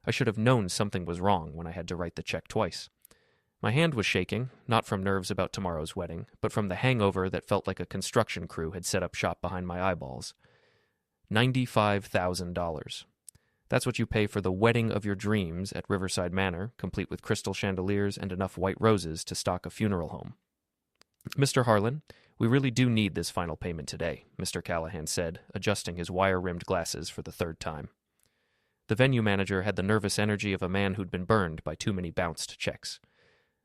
I should have known something was wrong when I had to write the check twice. My hand was shaking, not from nerves about tomorrow's wedding, but from the hangover that felt like a construction crew had set up shop behind my eyeballs. $95,000. That's what you pay for the wedding of your dreams at Riverside Manor, complete with crystal chandeliers and enough white roses to stock a funeral home. Mr. Harlan, we really do need this final payment today, Mr. Callahan said, adjusting his wire-rimmed glasses for the third time. The venue manager had the nervous energy of a man who'd been burned by too many bounced checks.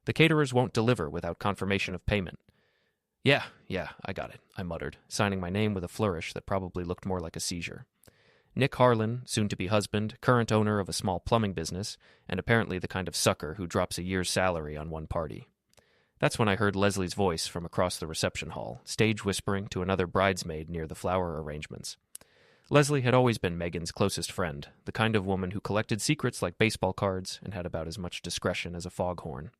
The caterers won't deliver without confirmation of payment. Yeah, I got it, I muttered, signing my name with a flourish that probably looked more like a seizure. Nick Harlan, soon-to-be husband, current owner of a small plumbing business, and apparently the kind of sucker who drops a year's salary on one party. That's when I heard Leslie's voice from across the reception hall, stage whispering to another bridesmaid near the flower arrangements. Leslie had always been Megan's closest friend, the kind of woman who collected secrets like baseball cards and had about as much discretion as a foghorn.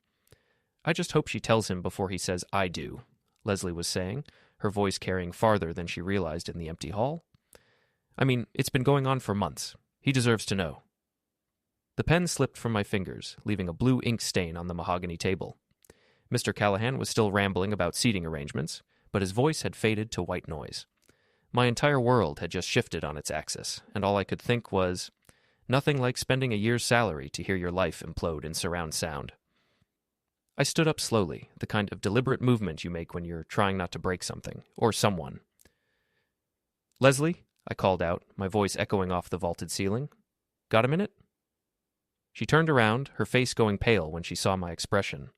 I just hope she tells him before he says, "I do," Leslie was saying, her voice carrying farther than she realized in the empty hall. I mean, it's been going on for months. He deserves to know. The pen slipped from my fingers, leaving a blue ink stain on the mahogany table. Mr. Callahan was still rambling about seating arrangements, but his voice had faded to white noise. My entire world had just shifted on its axis, and all I could think was, nothing like spending a year's salary to hear your life implode in surround sound. I stood up slowly, the kind of deliberate movement you make when you're trying not to break something, or someone. "Leslie," I called out, my voice echoing off the vaulted ceiling. "Got a minute?" She turned around, her face going pale when she saw my expression.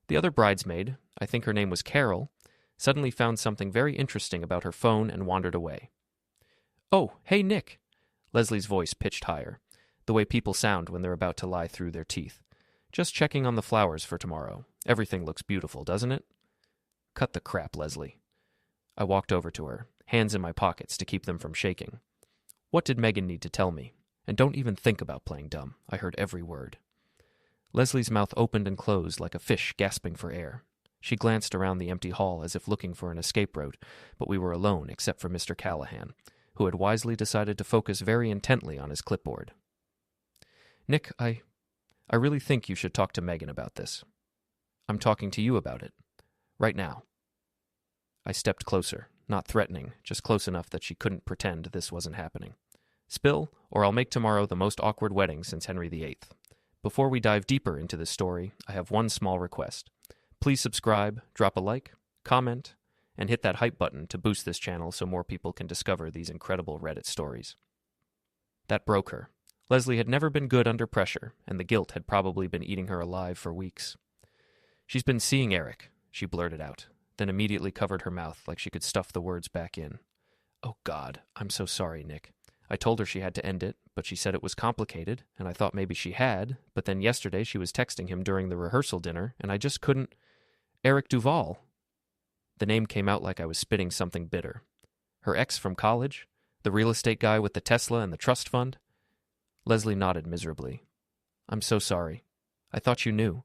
The other bridesmaid, I think her name was Carol, suddenly found something very interesting about her phone and wandered away. "Oh, hey, Nick!" Leslie's voice pitched higher, the way people sound when they're about to lie through their teeth. "Just checking on the flowers for tomorrow. Everything looks beautiful, doesn't it?" "Cut the crap, Leslie." I walked over to her, hands in my pockets to keep them from shaking. What did Megan need to tell me? And don't even think about playing dumb. I heard every word. Leslie's mouth opened and closed like a fish gasping for air. She glanced around the empty hall as if looking for an escape route, but we were alone except for Mr. Callahan, who had wisely decided to focus very intently on his clipboard. "Nick, I really think you should talk to Megan about this. I'm talking to you about it. Right now." I stepped closer, not threatening, just close enough that she couldn't pretend this wasn't happening. "Spill, or I'll make tomorrow the most awkward wedding since Henry VIII. Before we dive deeper into this story, I have one small request. Please subscribe, drop a like, comment, and hit that hype button to boost this channel so more people can discover these incredible Reddit stories." That broke her. Leslie had never been good under pressure, and the guilt had probably been eating her alive for weeks. "She's been seeing Eric," she blurted out, then immediately covered her mouth like she could stuff the words back in. "Oh God, I'm so sorry, Nick. I told her she had to end it, but she said it was complicated, and I thought maybe she had, but then yesterday she was texting him during the rehearsal dinner, and I just couldn't... Eric Duvall." The name came out like I was spitting something bitter. Her ex from college? The real estate guy with the Tesla and the trust fund? Leslie nodded miserably. "I'm so sorry. I thought you knew.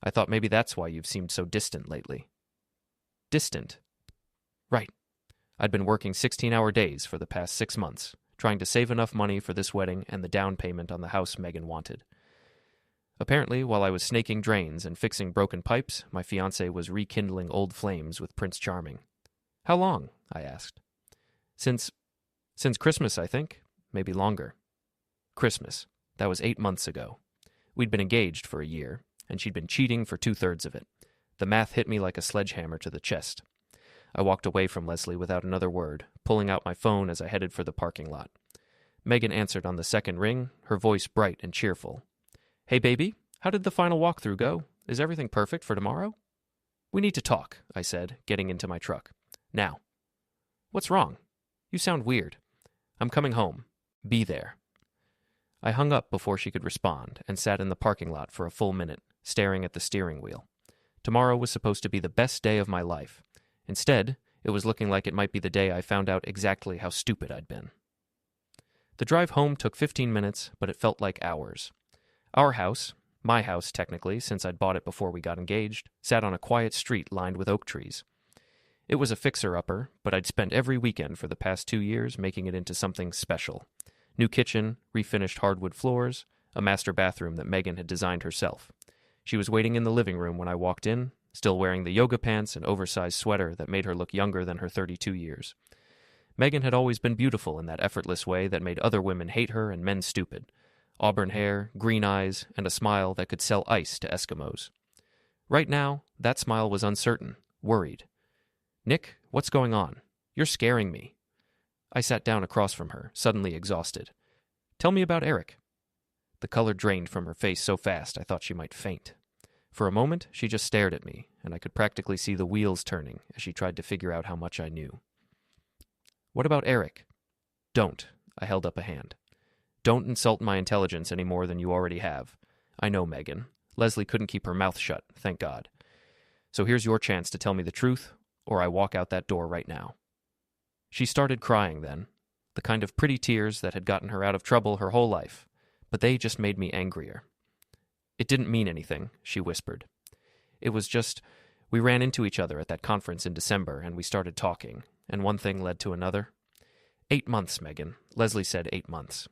I thought maybe that's why you've seemed so distant lately." Distant? Right. I'd been working 16-hour days for the past 6 months, trying to save enough money for this wedding and the down payment on the house Megan wanted. Apparently, while I was snaking drains and fixing broken pipes, my fiancée was rekindling old flames with Prince Charming. "How long?" I asked. Since Christmas, I think. Maybe longer." Christmas. That was 8 months ago. We'd been engaged for a year, and she'd been cheating for 2/3 of it. The math hit me like a sledgehammer to the chest. I walked away from Leslie without another word, pulling out my phone as I headed for the parking lot. Megan answered on the second ring, her voice bright and cheerful. "Hey, baby, how did the final walkthrough go? Is everything perfect for tomorrow?" "We need to talk," I said, getting into my truck. "Now." "What's wrong? You sound weird." "I'm coming home. Be there." I hung up before she could respond and sat in the parking lot for a full minute, staring at the steering wheel. Tomorrow was supposed to be the best day of my life. Instead, it was looking like it might be the day I found out exactly how stupid I'd been. The drive home took 15 minutes, but it felt like hours. Our house, my house technically, since I'd bought it before we got engaged, sat on a quiet street lined with oak trees. It was a fixer-upper, but I'd spent every weekend for the past 2 years making it into something special. New kitchen, refinished hardwood floors, a master bathroom that Megan had designed herself. She was waiting in the living room when I walked in, still wearing the yoga pants and oversized sweater that made her look younger than her 32 years. Megan had always been beautiful in that effortless way that made other women hate her and men stupid. Auburn hair, green eyes, and a smile that could sell ice to Eskimos. Right now, that smile was uncertain, worried. "Nick, what's going on? You're scaring me." I sat down across from her, suddenly exhausted. "Tell me about Eric." The color drained from her face so fast I thought she might faint. For a moment, she just stared at me, and I could practically see the wheels turning as she tried to figure out how much I knew. "What about Eric?" "Don't." I held up a hand. "Don't insult my intelligence any more than you already have. I know, Megan. Leslie couldn't keep her mouth shut, thank God. So here's your chance to tell me the truth, or I walk out that door right now." She started crying then, the kind of pretty tears that had gotten her out of trouble her whole life, but they just made me angrier. "It didn't mean anything," she whispered. "It was just, we ran into each other at that conference in December, and we started talking, and one thing led to another. 8 months, Megan. Leslie said 8 months.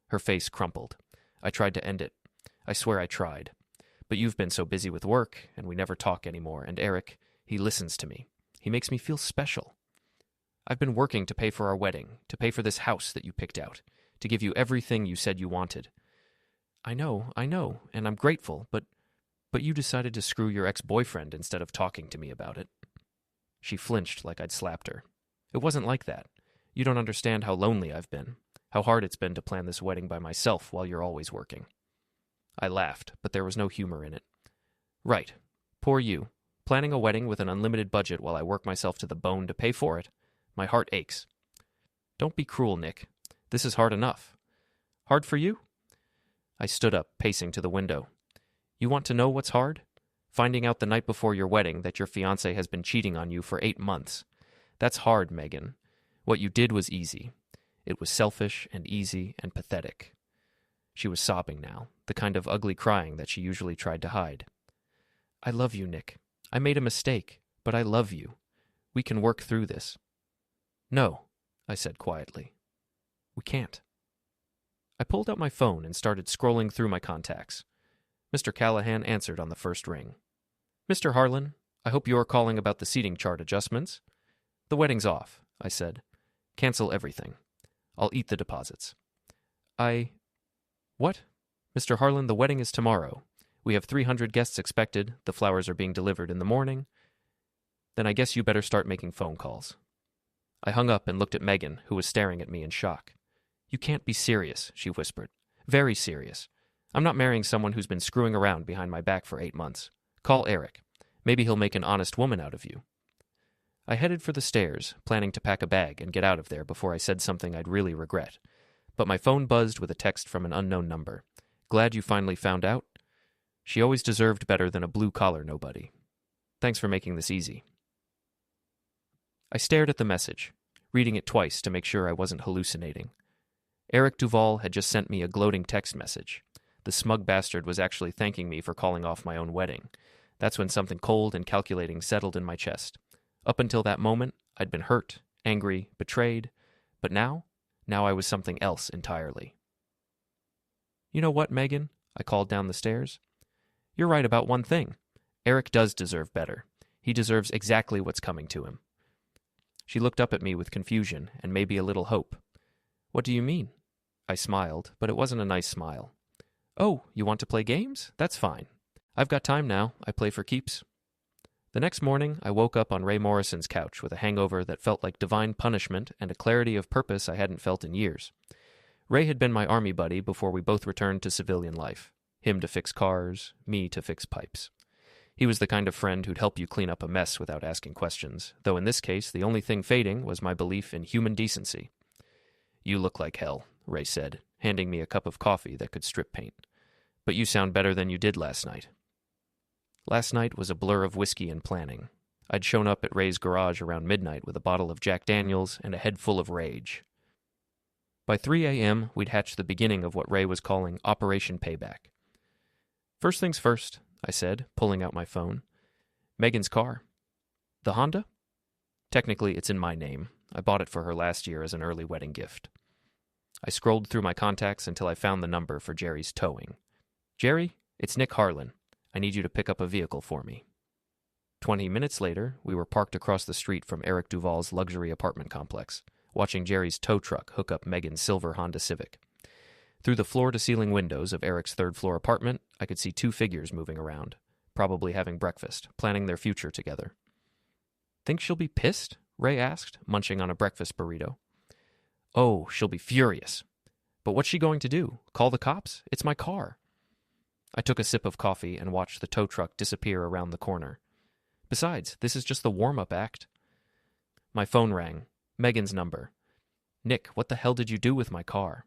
Her face crumpled. I tried to end it. I swear I tried. But you've been so busy with work, and we never talk anymore, and Eric, he listens to me. He makes me feel special. I've been working to pay for our wedding, to pay for this house that you picked out, to give you everything you said you wanted. I know, and I'm grateful, but you decided to screw your ex-boyfriend instead of talking to me about it." She flinched like I'd slapped her. "It wasn't like that. You don't understand how lonely I've been, how hard it's been to plan this wedding by myself while you're always working." I laughed, but there was no humor in it. "Right. Poor you. Planning a wedding with an unlimited budget while I work myself to the bone to pay for it. My heart aches." "Don't be cruel, Nick. This is hard enough." "Hard for you?" I stood up, pacing to the window. "You want to know what's hard? Finding out the night before your wedding that your fiancé has been cheating on you for 8 months. That's hard, Megan. What you did was easy. It was selfish and easy and pathetic." She was sobbing now, the kind of ugly crying that she usually tried to hide. "I love you, Nick. I made a mistake, but I love you. We can work through this." "No," I said quietly. "We can't." I pulled out my phone and started scrolling through my contacts. Mr. Callahan answered on the first ring. "Mr. Harlan, I hope you are calling about the seating chart adjustments." "The wedding's off," I said. "Cancel everything. I'll eat the deposits." "What?" "Mr. Harlan, the wedding is tomorrow. We have 300 guests expected. The flowers are being delivered in the morning." "Then I guess you better start making phone calls." I hung up and looked at Megan, who was staring at me in shock. "You can't be serious," she whispered. "Very serious. I'm not marrying someone who's been screwing around behind my back for 8 months. Call Eric. Maybe he'll make an honest woman out of you." I headed for the stairs, planning to pack a bag and get out of there before I said something I'd really regret. But my phone buzzed with a text from an unknown number. "Glad you finally found out. She always deserved better than a blue-collar nobody. Thanks for making this easy." I stared at the message, reading it twice to make sure I wasn't hallucinating. Eric Duvall had just sent me a gloating text message. The smug bastard was actually thanking me for calling off my own wedding. That's when something cold and calculating settled in my chest. Up until that moment, I'd been hurt, angry, betrayed. But now I was something else entirely. "You know what, Megan?" I called down the stairs. "You're right about one thing. Eric does deserve better. He deserves exactly what's coming to him." She looked up at me with confusion and maybe a little hope. "What do you mean?" I smiled, but it wasn't a nice smile. "Oh, you want to play games? That's fine. I've got time now. I play for keeps." The next morning, I woke up on Ray Morrison's couch with a hangover that felt like divine punishment and a clarity of purpose I hadn't felt in years. Ray had been my army buddy before we both returned to civilian life. Him to fix cars, me to fix pipes. He was the kind of friend who'd help you clean up a mess without asking questions, though in this case the only thing fading was my belief in human decency. "You look like hell," Ray said, handing me a cup of coffee that could strip paint. "But you sound better than you did last night." Last night was a blur of whiskey and planning. I'd shown up at Ray's garage around midnight with a bottle of Jack Daniels and a head full of rage. By 3 a.m., we'd hatched the beginning of what Ray was calling Operation Payback. "First things first," I said, pulling out my phone. "Megan's car." "The Honda?" "Technically, it's in my name. I bought it for her last year as an early wedding gift." I scrolled through my contacts until I found the number for Jerry's towing. Jerry, it's Nick Harlan. I need you to pick up a vehicle for me. 20 minutes later, we were parked across the street from Eric Duvall's luxury apartment complex, watching Jerry's tow truck hook up Megan's silver Honda Civic. Through the floor-to-ceiling windows of Eric's third-floor apartment, I could see two figures moving around, probably having breakfast, planning their future together. Think she'll be pissed? Ray asked, munching on a breakfast burrito. Oh, she'll be furious. But what's she going to do? Call the cops? It's my car. I took a sip of coffee and watched the tow truck disappear around the corner. Besides, this is just the warm-up act. My phone rang. Megan's number. Nick, what the hell did you do with my car?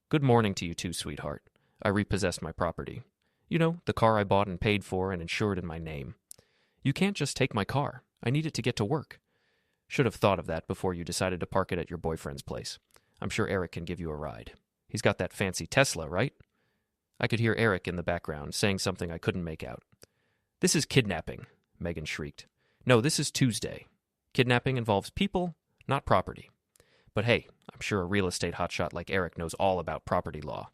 Good morning to you too, sweetheart. I repossessed my property. You know, the car I bought and paid for and insured in my name. You can't just take my car. I need it to get to work. Should have thought of that before you decided to park it at your boyfriend's place. I'm sure Eric can give you a ride. He's got that fancy Tesla, right? I could hear Eric in the background saying something I couldn't make out. This is kidnapping, Megan shrieked. No, this is Tuesday. Kidnapping involves people, not property. But hey, I'm sure a real estate hotshot like Eric knows all about property law.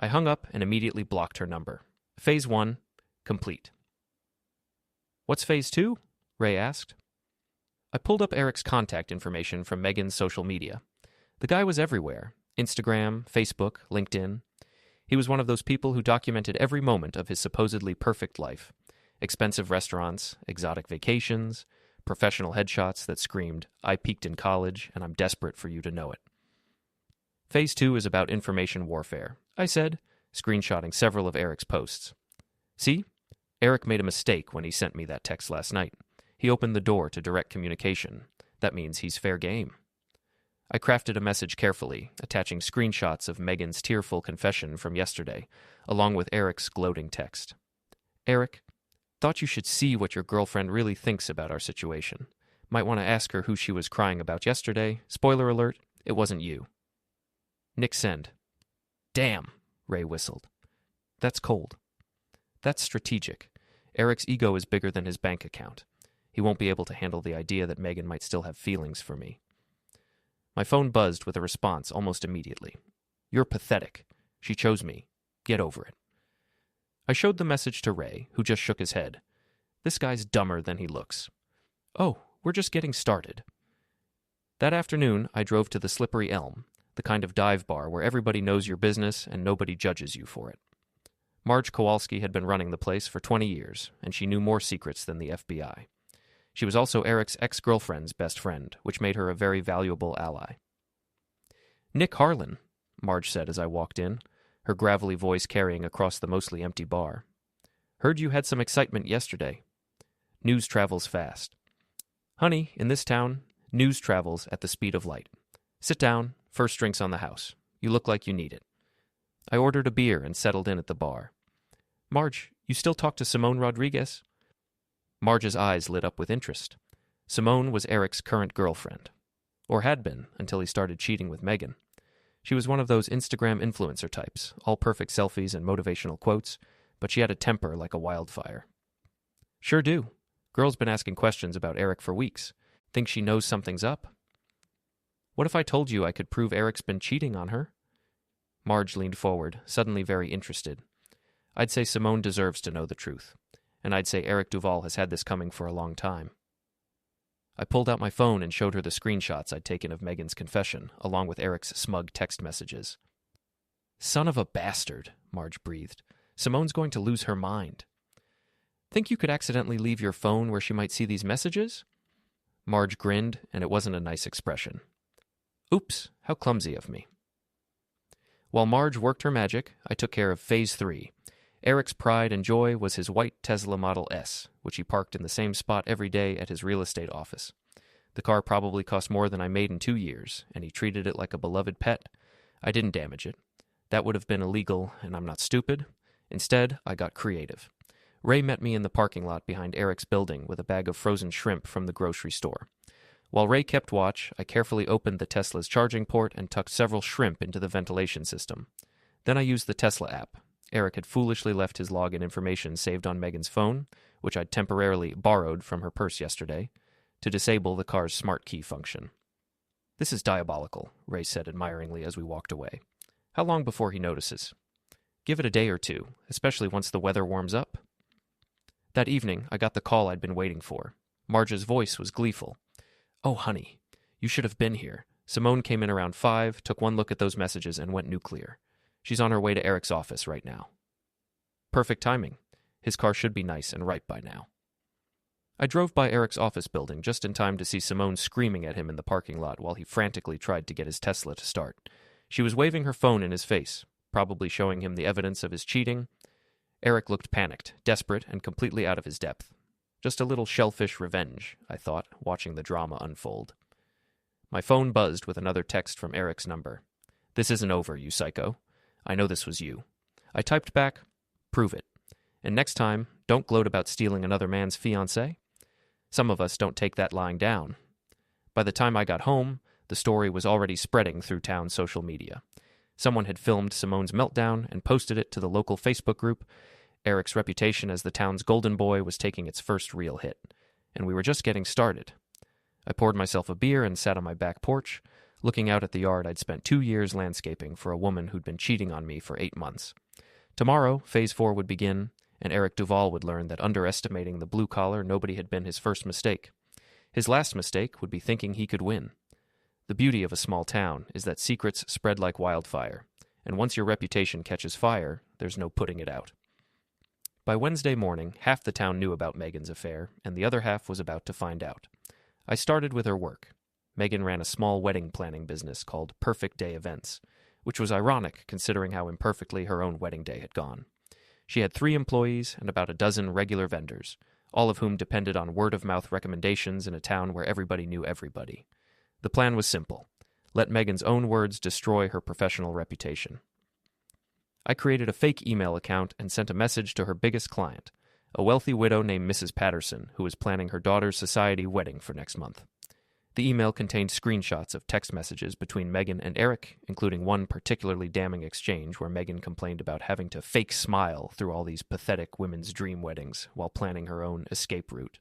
I hung up and immediately blocked her number. Phase 1, complete. What's Phase 2? Ray asked. I pulled up Eric's contact information from Megan's social media. The guy was everywhere. Instagram, Facebook, LinkedIn. He was one of those people who documented every moment of his supposedly perfect life. Expensive restaurants, exotic vacations, professional headshots that screamed, I peaked in college and I'm desperate for you to know it. Phase 2 is about information warfare, I said, screenshotting several of Eric's posts. See? Eric made a mistake when he sent me that text last night. He opened the door to direct communication. That means he's fair game. I crafted a message carefully, attaching screenshots of Megan's tearful confession from yesterday, along with Eric's gloating text. Eric, thought you should see what your girlfriend really thinks about our situation. Might want to ask her who she was crying about yesterday. Spoiler alert, it wasn't you. Nick send. Damn, Ray whistled. That's cold. That's strategic. Eric's ego is bigger than his bank account. He won't be able to handle the idea that Megan might still have feelings for me. My phone buzzed with a response almost immediately. You're pathetic. She chose me. Get over it. I showed the message to Ray, who just shook his head. This guy's dumber than he looks. Oh, we're just getting started. That afternoon, I drove to the Slippery Elm, the kind of dive bar where everybody knows your business and nobody judges you for it. Marge Kowalski had been running the place for 20 years, and she knew more secrets than the FBI. She was also Eric's ex-girlfriend's best friend, which made her a very valuable ally. Nick Harlan, Marge said as I walked in, her gravelly voice carrying across the mostly empty bar. Heard you had some excitement yesterday. News travels fast. Honey, in this town, news travels at the speed of light. Sit down, first drinks on the house. You look like you need it. I ordered a beer and settled in at the bar. Marge, you still talk to Simone Rodriguez? Marge's eyes lit up with interest. Simone was Eric's current girlfriend. Or had been, until he started cheating with Megan. She was one of those Instagram influencer types, all perfect selfies and motivational quotes, but she had a temper like a wildfire. Sure do. Girl's been asking questions about Eric for weeks. Think she knows something's up? What if I told you I could prove Eric's been cheating on her? Marge leaned forward, suddenly very interested. I'd say Simone deserves to know the truth. And I'd say Eric Duvall has had this coming for a long time. I pulled out my phone and showed her the screenshots I'd taken of Megan's confession, along with Eric's smug text messages. Son of a bastard, Marge breathed. Simone's going to lose her mind. Think you could accidentally leave your phone where she might see these messages? Marge grinned, and it wasn't a nice expression. Oops, how clumsy of me. While Marge worked her magic, I took care of Phase 3. Eric's pride and joy was his white Tesla Model S, which he parked in the same spot every day at his real estate office. The car probably cost more than I made in 2 years, and he treated it like a beloved pet. I didn't damage it. That would have been illegal, and I'm not stupid. Instead, I got creative. Ray met me in the parking lot behind Eric's building with a bag of frozen shrimp from the grocery store. While Ray kept watch, I carefully opened the Tesla's charging port and tucked several shrimp into the ventilation system. Then I used the Tesla app. Eric had foolishly left his login information saved on Megan's phone, which I'd temporarily borrowed from her purse yesterday, to disable the car's smart key function. "This is diabolical," Ray said admiringly as we walked away. "How long before he notices?" "Give it a day or two, especially once the weather warms up." That evening, I got the call I'd been waiting for. Marge's voice was gleeful. "Oh, honey, you should have been here. Simone came in around 5, took one look at those messages, and went nuclear. She's on her way to Eric's office right now." Perfect timing. His car should be nice and ripe by now. I drove by Eric's office building just in time to see Simone screaming at him in the parking lot while he frantically tried to get his Tesla to start. She was waving her phone in his face, probably showing him the evidence of his cheating. Eric looked panicked, desperate, and completely out of his depth. Just a little shellfish revenge, I thought, watching the drama unfold. My phone buzzed with another text from Eric's number. "This isn't over, you psycho. I know this was you." I typed back, "Prove it. And next time, don't gloat about stealing another man's fiancée." Some of us don't take that lying down. By the time I got home, the story was already spreading through town social media. Someone had filmed Simone's meltdown and posted it to the local Facebook group. Eric's reputation as the town's golden boy was taking its first real hit, and we were just getting started. I poured myself a beer and sat on my back porch, looking out at the yard I'd spent 2 years landscaping for a woman who'd been cheating on me for 8 months. Tomorrow, Phase 4 would begin, and Eric Duvall would learn that underestimating the blue-collar nobody had been his first mistake. His last mistake would be thinking he could win. The beauty of a small town is that secrets spread like wildfire, and once your reputation catches fire, there's no putting it out. By Wednesday morning, half the town knew about Megan's affair, and the other half was about to find out. I started with her work. Megan ran a small wedding planning business called Perfect Day Events, which was ironic considering how imperfectly her own wedding day had gone. She had 3 employees and about a dozen regular vendors, all of whom depended on word-of-mouth recommendations in a town where everybody knew everybody. The plan was simple. Let Megan's own words destroy her professional reputation. I created a fake email account and sent a message to her biggest client, a wealthy widow named Mrs. Patterson, who was planning her daughter's society wedding for next month. The email contained screenshots of text messages between Megan and Eric, including one particularly damning exchange where Megan complained about having to fake smile through all these pathetic women's dream weddings while planning her own escape route.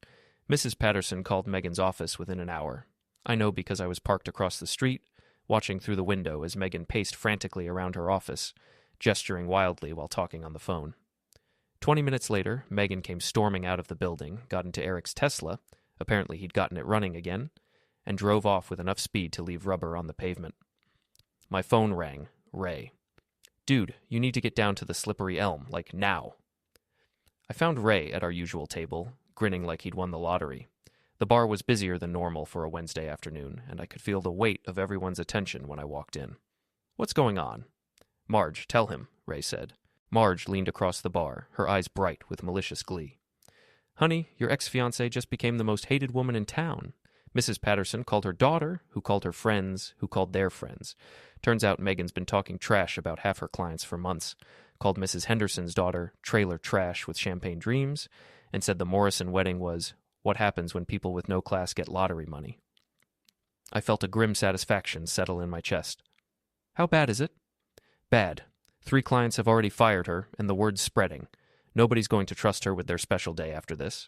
Mrs. Patterson called Megan's office within an hour. I know because I was parked across the street, watching through the window as Megan paced frantically around her office, gesturing wildly while talking on the phone. 20 minutes later, Megan came storming out of the building, got into Eric's Tesla, apparently he'd gotten it running again, and drove off with enough speed to leave rubber on the pavement. My phone rang. Ray. "Dude, you need to get down to the Slippery Elm, like now." I found Ray at our usual table, grinning like he'd won the lottery. The bar was busier than normal for a Wednesday afternoon, and I could feel the weight of everyone's attention when I walked in. "What's going on?" "Marge, tell him," Ray said. Marge leaned across the bar, her eyes bright with malicious glee. "Honey, your ex-fiancée just became the most hated woman in town. Mrs. Patterson called her daughter, who called her friends, who called their friends. Turns out Megan's been talking trash about half her clients for months, called Mrs. Henderson's daughter trailer trash with champagne dreams, and said the Morrison wedding was what happens when people with no class get lottery money." I felt a grim satisfaction settle in my chest. "How bad is it?" "Bad. 3 clients have already fired her, and the word's spreading. Nobody's going to trust her with their special day after this."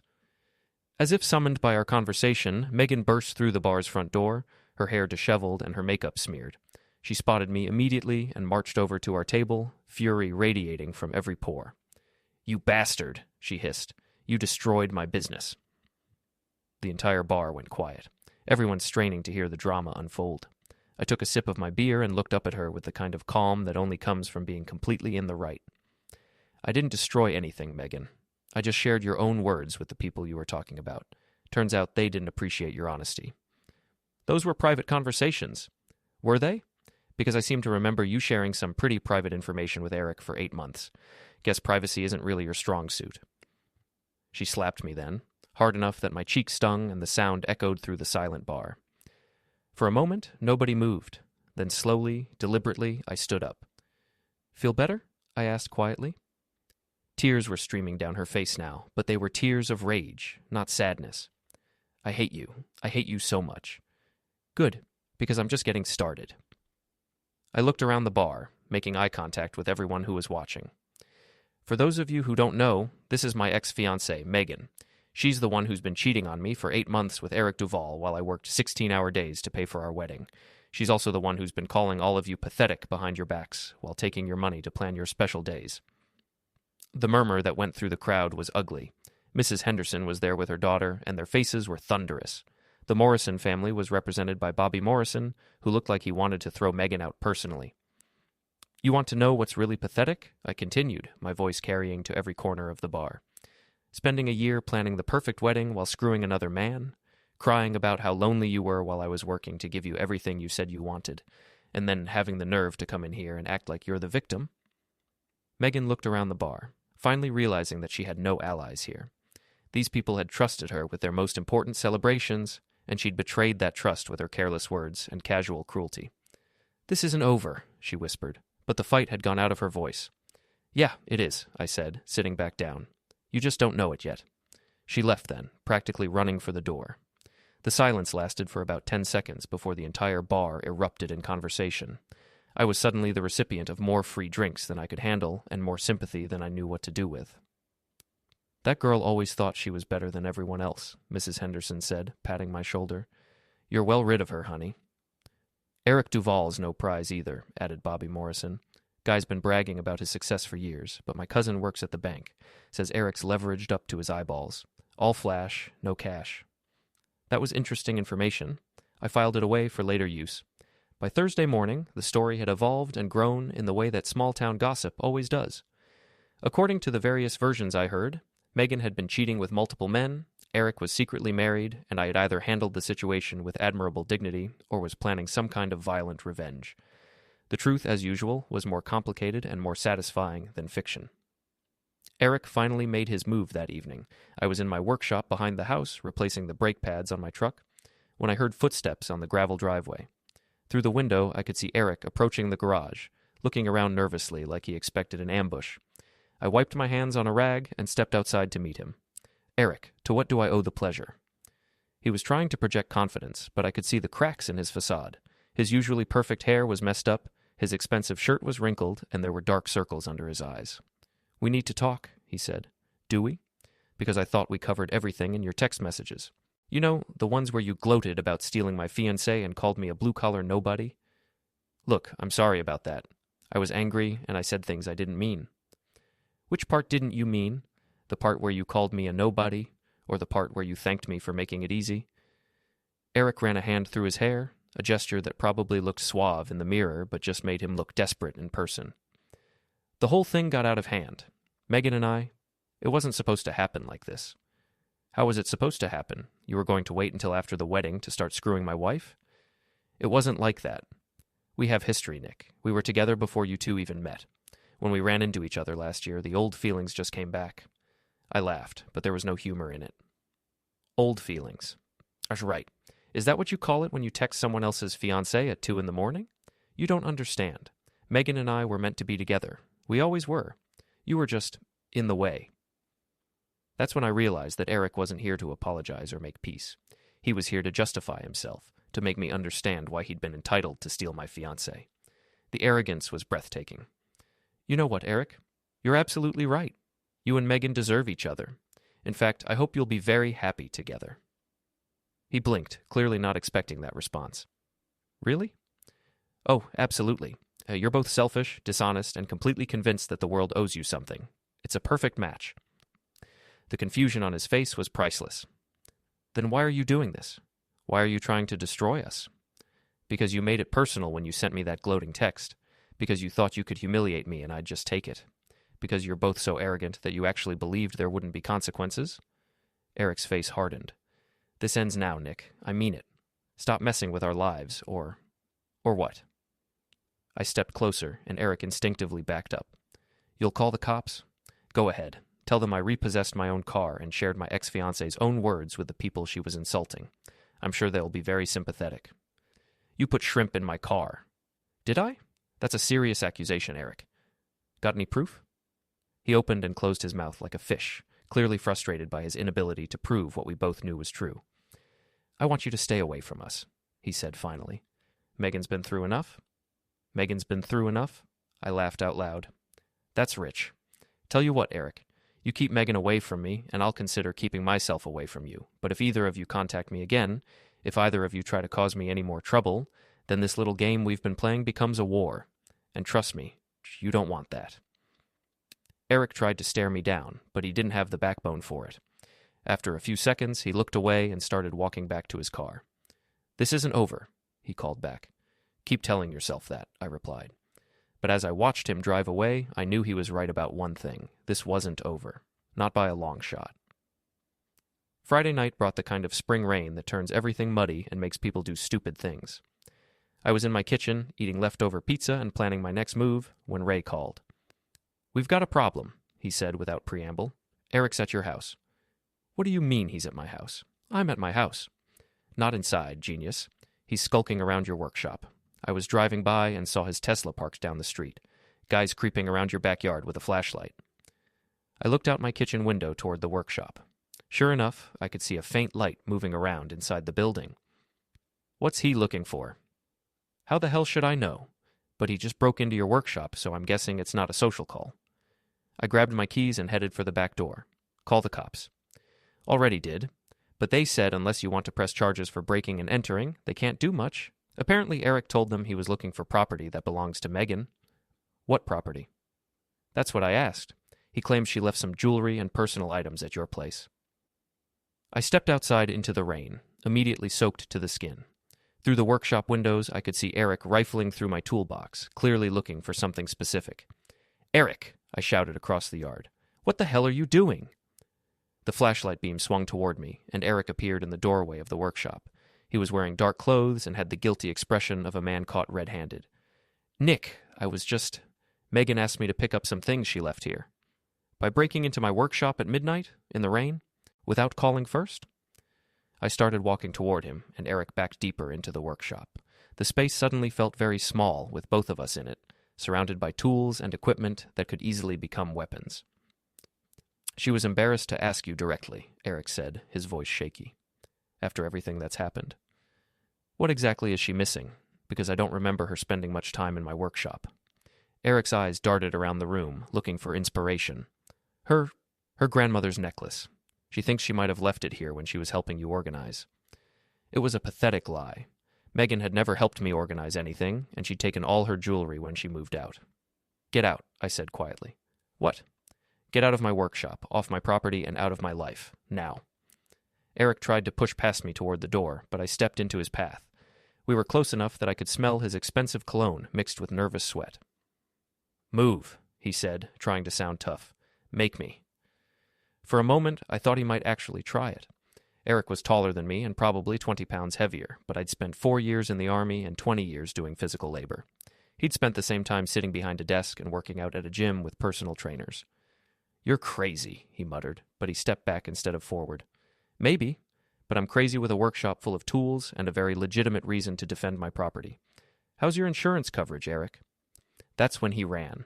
As if summoned by our conversation, Megan burst through the bar's front door, her hair disheveled and her makeup smeared. She spotted me immediately and marched over to our table, fury radiating from every pore. "You bastard," she hissed. "You destroyed my business." The entire bar went quiet, everyone straining to hear the drama unfold. I took a sip of my beer and looked up at her with the kind of calm that only comes from being completely in the right. "I didn't destroy anything, Megan. I just shared your own words with the people you were talking about. Turns out they didn't appreciate your honesty." "Those were private conversations." "Were they? Because I seem to remember you sharing some pretty private information with Eric for 8 months. Guess privacy isn't really your strong suit." She slapped me then, hard enough that my cheek stung and the sound echoed through the silent bar. For a moment, nobody moved. Then slowly, deliberately, I stood up. "Feel better?" I asked quietly. Tears were streaming down her face now, but they were tears of rage, not sadness. "I hate you. I hate you so much." "Good, because I'm just getting started." I looked around the bar, making eye contact with everyone who was watching. For those of you who don't know, this is my ex-fiancée, Megan. She's the one who's been cheating on me for 8 months with Eric Duvall while I worked 16-hour days to pay for our wedding. She's also the one who's been calling all of you pathetic behind your backs while taking your money to plan your special days. The murmur that went through the crowd was ugly. Mrs. Henderson was there with her daughter, and their faces were thunderous. The Morrison family was represented by Bobby Morrison, who looked like he wanted to throw Megan out personally. You want to know what's really pathetic? I continued, my voice carrying to every corner of the bar. Spending a year planning the perfect wedding while screwing another man, crying about how lonely you were while I was working to give you everything you said you wanted, and then having the nerve to come in here and act like you're the victim. Megan looked around the bar, finally realizing that she had no allies here. These people had trusted her with their most important celebrations, and she'd betrayed that trust with her careless words and casual cruelty. "This isn't over," she whispered, but the fight had gone out of her voice. "Yeah, it is," I said, sitting back down. "You just don't know it yet." She left then, practically running for the door. The silence lasted for about 10 seconds before the entire bar erupted in conversation. I was suddenly the recipient of more free drinks than I could handle and more sympathy than I knew what to do with. "That girl always thought she was better than everyone else," Mrs. Henderson said, patting my shoulder. "You're well rid of her, honey." "Eric Duvall's no prize either," added Bobby Morrison. "Guy's been bragging about his success for years, but my cousin works at the bank. Says Eric's leveraged up to his eyeballs. All flash, no cash." That was interesting information. I filed it away for later use. By Thursday morning, the story had evolved and grown in the way that small-town gossip always does. According to the various versions I heard, Megan had been cheating with multiple men, Eric was secretly married, and I had either handled the situation with admirable dignity or was planning some kind of violent revenge. The truth, as usual, was more complicated and more satisfying than fiction. Eric finally made his move that evening. I was in my workshop behind the house, replacing the brake pads on my truck, when I heard footsteps on the gravel driveway. Through the window, I could see Eric approaching the garage, looking around nervously like he expected an ambush. I wiped my hands on a rag and stepped outside to meet him. "Eric, to what do I owe the pleasure?" He was trying to project confidence, but I could see the cracks in his facade. His usually perfect hair was messed up, his expensive shirt was wrinkled, and there were dark circles under his eyes. "We need to talk," he said. "Do we?" "Because I thought we covered everything in your text messages. You know, the ones where you gloated about stealing my fiancée and called me a blue-collar nobody? Look, I'm sorry about that. I was angry, and I said things I didn't mean." "Which part didn't you mean? The part where you called me a nobody, or the part where you thanked me for making it easy?" Eric ran a hand through his hair, a gesture that probably looked suave in the mirror, but just made him look desperate in person. "The whole thing got out of hand. Megan and I, it wasn't supposed to happen like this." "How was it supposed to happen? You were going to wait until after the wedding to start screwing my wife?" "It wasn't like that. We have history, Nick. We were together before you two even met. When we ran into each other last year, the old feelings just came back." I laughed, but there was no humor in it. "Old feelings. That's right. Is that what you call it when you text someone else's fiancé at 2 a.m? You don't understand. Megan and I were meant to be together. We always were. You were just in the way." That's when I realized that Eric wasn't here to apologize or make peace. He was here to justify himself, to make me understand why he'd been entitled to steal my fiancée. The arrogance was breathtaking. "You know what, Eric? You're absolutely right. You and Megan deserve each other. In fact, I hope you'll be very happy together." He blinked, clearly not expecting that response. "Really?" "Oh, absolutely. You're both selfish, dishonest, and completely convinced that the world owes you something. It's a perfect match." The confusion on his face was priceless. "Then why are you doing this? Why are you trying to destroy us?" "Because you made it personal when you sent me that gloating text. Because you thought you could humiliate me and I'd just take it. Because you're both so arrogant that you actually believed there wouldn't be consequences." Eric's face hardened. "This ends now, Nick. I mean it. Stop messing with our lives, or what?" I stepped closer, and Eric instinctively backed up. "You'll call the cops? Go ahead. Tell them I repossessed my own car and shared my ex-fiancée's own words with the people she was insulting. I'm sure they'll be very sympathetic." "You put shrimp in my car." "Did I? That's a serious accusation, Eric. Got any proof?" He opened and closed his mouth like a fish, clearly frustrated by his inability to prove what we both knew was true. "I want you to stay away from us," he said finally. "Megan's been through enough?" "Megan's been through enough?" I laughed out loud. "That's rich. Tell you what, Eric, you keep Megan away from me, and I'll consider keeping myself away from you. But if either of you contact me again, if either of you try to cause me any more trouble, Then this little game we've been playing becomes a war. And trust me, you don't want that. Eric tried to stare me down, but he didn't have the backbone for it. After a few seconds, he looked away and started walking back to his car. "This isn't over," he called back. "Keep telling yourself that," I replied. But as I watched him drive away, I knew he was right about one thing. This wasn't over. Not by a long shot. Friday night brought the kind of spring rain that turns everything muddy and makes people do stupid things. I was in my kitchen, eating leftover pizza and planning my next move, when Ray called. "We've got a problem," he said without preamble. "Eric's at your house." "What do you mean he's at my house?" "I'm at my house." "Not inside, genius. He's skulking around your workshop. I was driving by and saw his Tesla parked down the street. Guys creeping around your backyard with a flashlight." I looked out my kitchen window toward the workshop. Sure enough, I could see a faint light moving around inside the building. "What's he looking for?" "How the hell should I know? But he just broke into your workshop, so I'm guessing it's not a social call." I grabbed my keys and headed for the back door. "Call the cops." "Already did. But they said unless you want to press charges for breaking and entering, they can't do much. Apparently Eric told them he was looking for property that belongs to Megan." "What property?" "That's what I asked. He claims she left some jewelry and personal items at your place." I stepped outside into the rain, immediately soaked to the skin. Through the workshop windows, I could see Eric rifling through my toolbox, clearly looking for something specific. "Eric!" I shouted across the yard. "What the hell are you doing?" The flashlight beam swung toward me, and Eric appeared in the doorway of the workshop. He was wearing dark clothes and had the guilty expression of a man caught red-handed. "Nick, Megan asked me to pick up some things she left here." "By breaking into my workshop at midnight, in the rain, without calling first?" I started walking toward him, and Eric backed deeper into the workshop. The space suddenly felt very small, with both of us in it, surrounded by tools and equipment that could easily become weapons. "She was embarrassed to ask you directly," Eric said, his voice shaky. "After everything that's happened." "What exactly is she missing? Because I don't remember her spending much time in my workshop." Eric's eyes darted around the room, looking for inspiration. Her grandmother's necklace. She thinks she might have left it here when she was helping you organize." It was a pathetic lie. Megan had never helped me organize anything, and she'd taken all her jewelry when she moved out. "Get out," I said quietly. "What?" "Get out of my workshop, off my property, and out of my life. Now." Eric tried to push past me toward the door, but I stepped into his path. We were close enough that I could smell his expensive cologne mixed with nervous sweat. "Move," he said, trying to sound tough. "Make me." For a moment, I thought he might actually try it. Eric was taller than me and probably 20 pounds heavier, but I'd spent 4 years in the Army and 20 years doing physical labor. He'd spent the same time sitting behind a desk and working out at a gym with personal trainers. "You're crazy," he muttered, but he stepped back instead of forward. "Maybe, but I'm crazy with a workshop full of tools and a very legitimate reason to defend my property. How's your insurance coverage, Eric?" That's when he ran.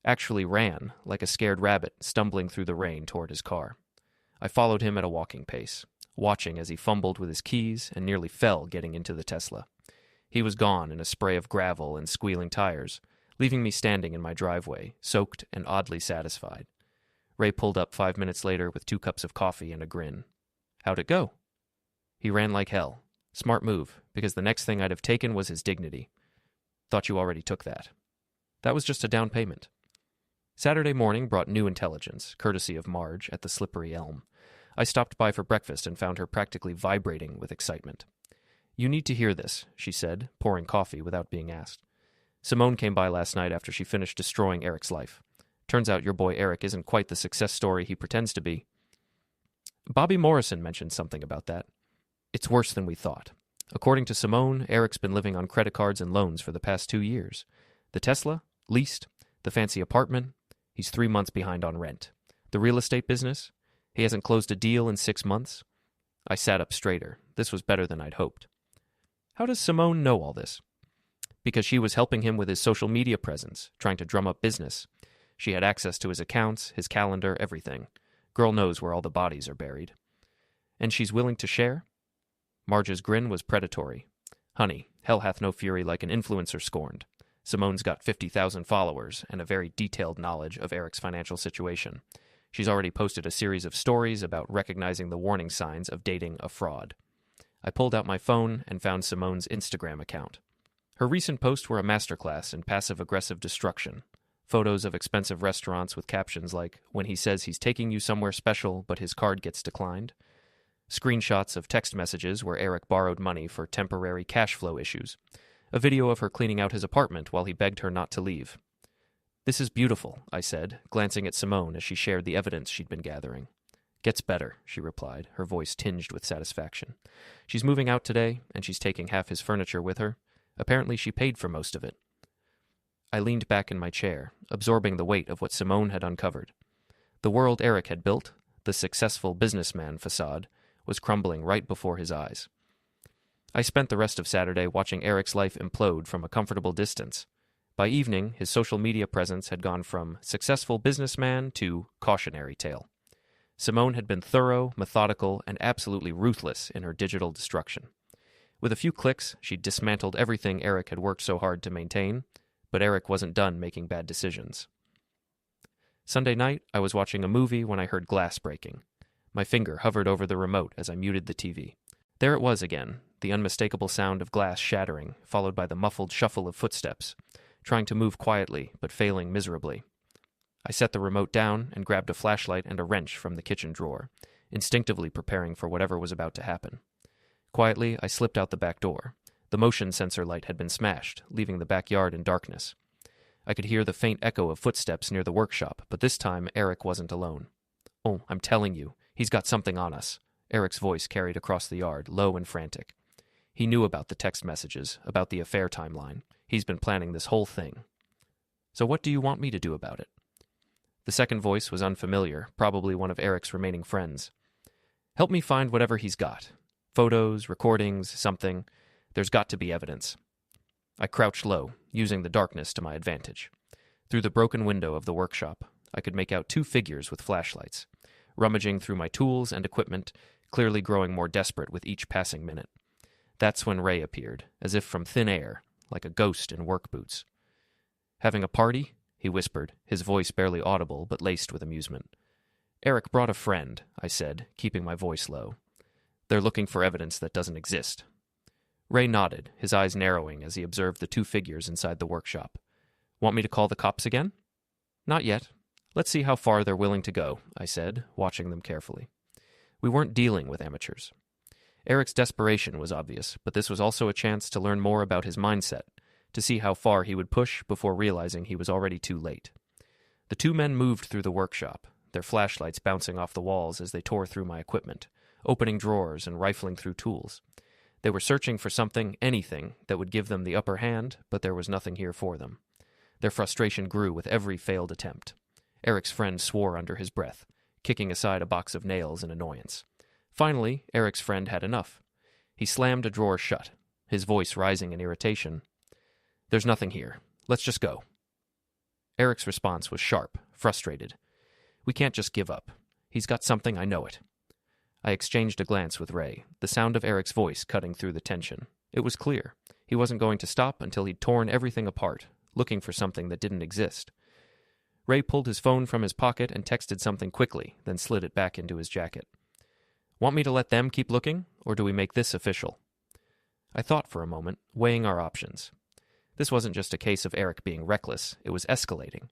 Actually ran, like a scared rabbit, stumbling through the rain toward his car. I followed him at a walking pace, watching as he fumbled with his keys and nearly fell getting into the Tesla. He was gone in a spray of gravel and squealing tires, leaving me standing in my driveway, soaked and oddly satisfied. Ray pulled up 5 minutes later with 2 cups of coffee and a grin. "How'd it go?" "He ran like hell. Smart move, because the next thing I'd have taken was his dignity." "Thought you already took that." "That was just a down payment." Saturday morning brought new intelligence, courtesy of Marge at the Slippery Elm. I stopped by for breakfast and found her practically vibrating with excitement. "You need to hear this," she said, pouring coffee without being asked. "Simone came by last night after she finished destroying Eric's life. Turns out your boy Eric isn't quite the success story he pretends to be." "Bobby Morrison mentioned something about that." "It's worse than we thought. According to Simone, Eric's been living on credit cards and loans for the past 2 years. The Tesla? Leased. The fancy apartment? He's 3 months behind on rent. The real estate business? He hasn't closed a deal in 6 months." I sat up straighter. This was better than I'd hoped. "How does Simone know all this?" "Because she was helping him with his social media presence, trying to drum up business. She had access to his accounts, his calendar, everything. Girl knows where all the bodies are buried." "And she's willing to share?" Marge's grin was predatory. "Honey, hell hath no fury like an influencer scorned. Simone's got 50,000 followers and a very detailed knowledge of Eric's financial situation. She's already posted a series of stories about recognizing the warning signs of dating a fraud." I pulled out my phone and found Simone's Instagram account. Her recent posts were a masterclass in passive-aggressive destruction. Photos of expensive restaurants with captions like, "When he says he's taking you somewhere special, but his card gets declined." Screenshots of text messages where Eric borrowed money for temporary cash flow issues. A video of her cleaning out his apartment while he begged her not to leave. "This is beautiful," I said, glancing at Simone as she shared the evidence she'd been gathering. "Gets better," she replied, her voice tinged with satisfaction. "She's moving out today, and she's taking half his furniture with her. Apparently she paid for most of it." I leaned back in my chair, absorbing the weight of what Simone had uncovered. The world Eric had built, the successful businessman facade, was crumbling right before his eyes. I spent the rest of Saturday watching Eric's life implode from a comfortable distance. By evening, his social media presence had gone from successful businessman to cautionary tale. Simone had been thorough, methodical, and absolutely ruthless in her digital destruction. With a few clicks, she dismantled everything Eric had worked so hard to maintain, but Eric wasn't done making bad decisions. Sunday night, I was watching a movie when I heard glass breaking. My finger hovered over the remote as I muted the TV. There it was again, the unmistakable sound of glass shattering, followed by the muffled shuffle of footsteps, trying to move quietly, but failing miserably. I set the remote down and grabbed a flashlight and a wrench from the kitchen drawer, instinctively preparing for whatever was about to happen. Quietly, I slipped out the back door. The motion sensor light had been smashed, leaving the backyard in darkness. I could hear the faint echo of footsteps near the workshop, but this time Eric wasn't alone. "Oh, I'm telling you, he's got something on us," Eric's voice carried across the yard, low and frantic. He knew about the text messages, about the affair timeline. He's been planning this whole thing. "So what do you want me to do about it?" The second voice was unfamiliar, probably one of Eric's remaining friends. "Help me find whatever he's got. Photos, recordings, something. There's got to be evidence." I crouched low, using the darkness to my advantage. Through the broken window of the workshop, I could make out two figures with flashlights, rummaging through my tools and equipment, clearly growing more desperate with each passing minute. That's when Ray appeared, as if from thin air, like a ghost in work boots. "Having a party?" he whispered, his voice barely audible but laced with amusement. "Eric brought a friend," I said, keeping my voice low. "They're looking for evidence that doesn't exist." Ray nodded, his eyes narrowing as he observed the two figures inside the workshop. "Want me to call the cops again?" "Not yet. Let's see how far they're willing to go," I said, watching them carefully. We weren't dealing with amateurs. Eric's desperation was obvious, but this was also a chance to learn more about his mindset, to see how far he would push before realizing he was already too late. The two men moved through the workshop, their flashlights bouncing off the walls as they tore through my equipment, opening drawers and rifling through tools. They were searching for something, anything, that would give them the upper hand, but there was nothing here for them. Their frustration grew with every failed attempt. Eric's friend swore under his breath, kicking aside a box of nails in annoyance. Finally, Eric's friend had enough. He slammed a drawer shut, his voice rising in irritation. "There's nothing here. Let's just go." Eric's response was sharp, frustrated. "We can't just give up. He's got something, I know it." I exchanged a glance with Ray, the sound of Eric's voice cutting through the tension. It was clear. He wasn't going to stop until he'd torn everything apart, looking for something that didn't exist. Ray pulled his phone from his pocket and texted something quickly, then slid it back into his jacket. "Want me to let them keep looking, or do we make this official?" I thought for a moment, weighing our options. This wasn't just a case of Eric being reckless, it was escalating.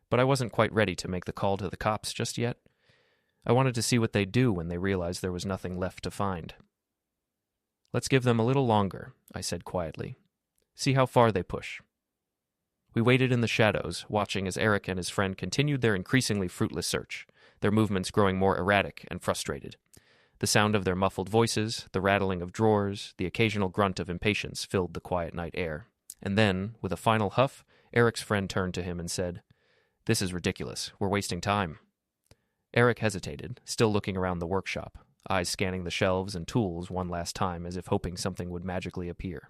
But I wasn't quite ready to make the call to the cops just yet. I wanted to see what they'd do when they realized there was nothing left to find. "Let's give them a little longer," I said quietly. "See how far they push." We waited in the shadows, watching as Eric and his friend continued their increasingly fruitless search, their movements growing more erratic and frustrated. The sound of their muffled voices, the rattling of drawers, the occasional grunt of impatience filled the quiet night air. And then, with a final huff, Eric's friend turned to him and said, "This is ridiculous. We're wasting time." Eric hesitated, still looking around the workshop, eyes scanning the shelves and tools one last time as if hoping something would magically appear.